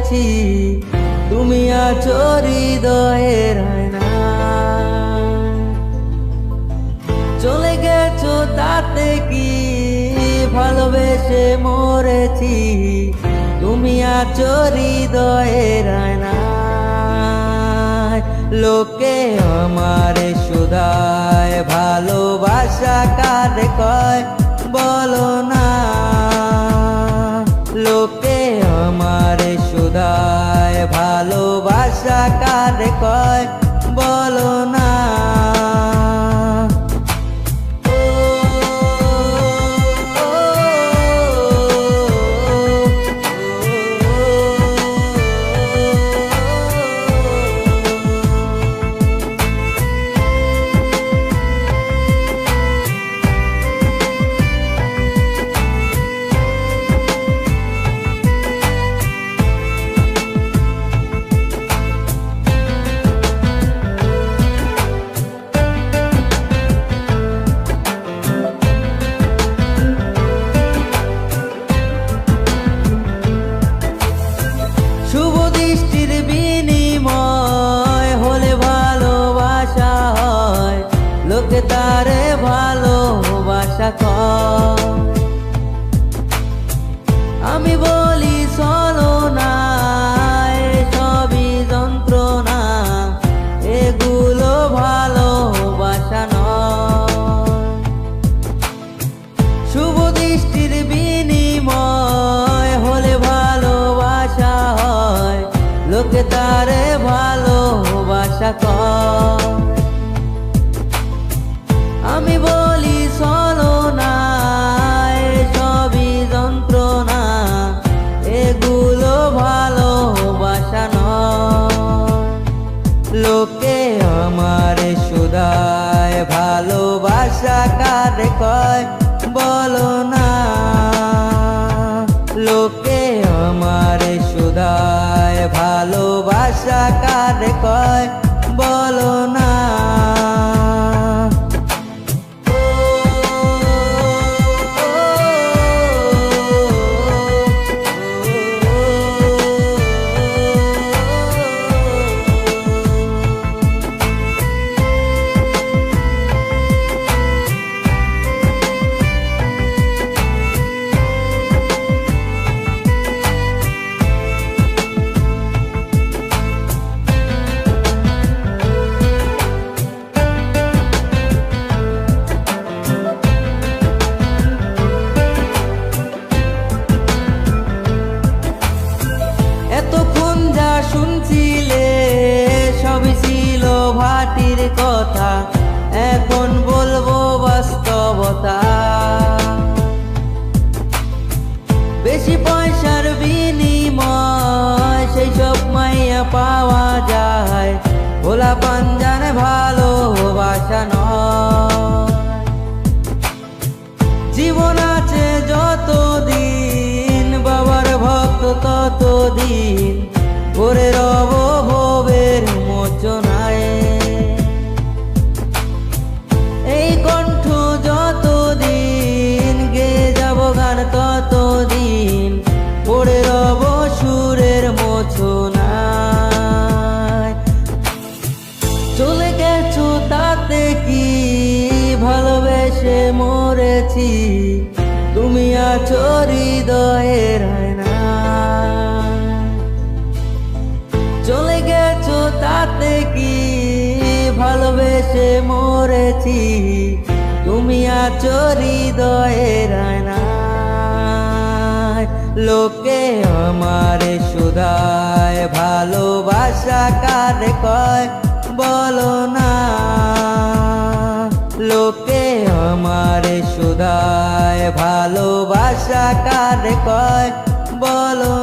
মরেছি, তুমি আছো হৃদয়ের আয়নায়। চলে গেছো তাতে কি, ভালোবেসে মরেছি, তুমি আছো হৃদয়ের আয়নায়। লোকে আমারে শুধায় ভালোবাসা কারে কয়, বলো না। লোকে আমারে শুধায় ভালোবাসা কারে কয়, বলো না। শুভ দৃষ্টির বিনিময় হলে ভালোবাসা হয়, লোকে তারে ভালোবাসা কয়। আমি বলি চলো না, সবই যন্ত্রণা, এগুলো ভালোবাসা নয়। শুভ দৃষ্টির বিনিময় হলে ভালোবাসা হয়, লোকে তারে ভালোবাসা কয়। আমি বলি চলো না, সবই যন্ত্রণা, এগুলো ভালোবাসা নয়। লোকে আমারে শুধায় ভালোবাসা কারে কয়, বলো না। লোকে আমারে শুধায় ভালোবাসা কারে কয়, বলো না। এতক্ষণ যা শুনছিলে সবই ছিল ভাটির কথা, এখন বলবো বাস্তবতা। বেশি পয়সার বিনিময় সেই সব মাইয়া পাওয়া যায়, ভোলা পাঞ্জানে ভালোবাসা নয়। জীবন আছে যতদিন, বাবার ভক্ত ততদিন, করে রব ভবের মোচনায়। এই কণ্ঠ যতদিন, গে যাব গান ততদিন, পড়ে রব সুরের মোচনায়। চলে গেছো তাতে কি, ভালোবেসে মরেছি, তুমি আছো হৃদয়ের আয়নায়। চলে গেছো তাতে কি, ভালোবেসে মরেছি, তুমি আছো হৃদয়ের আয়নায়। লোকে আমারে শুধায় ভালোবাসা কারে কয়, বলো না। লোকে আমারে শুধায় ভালোবাসা কারে কয়, বলো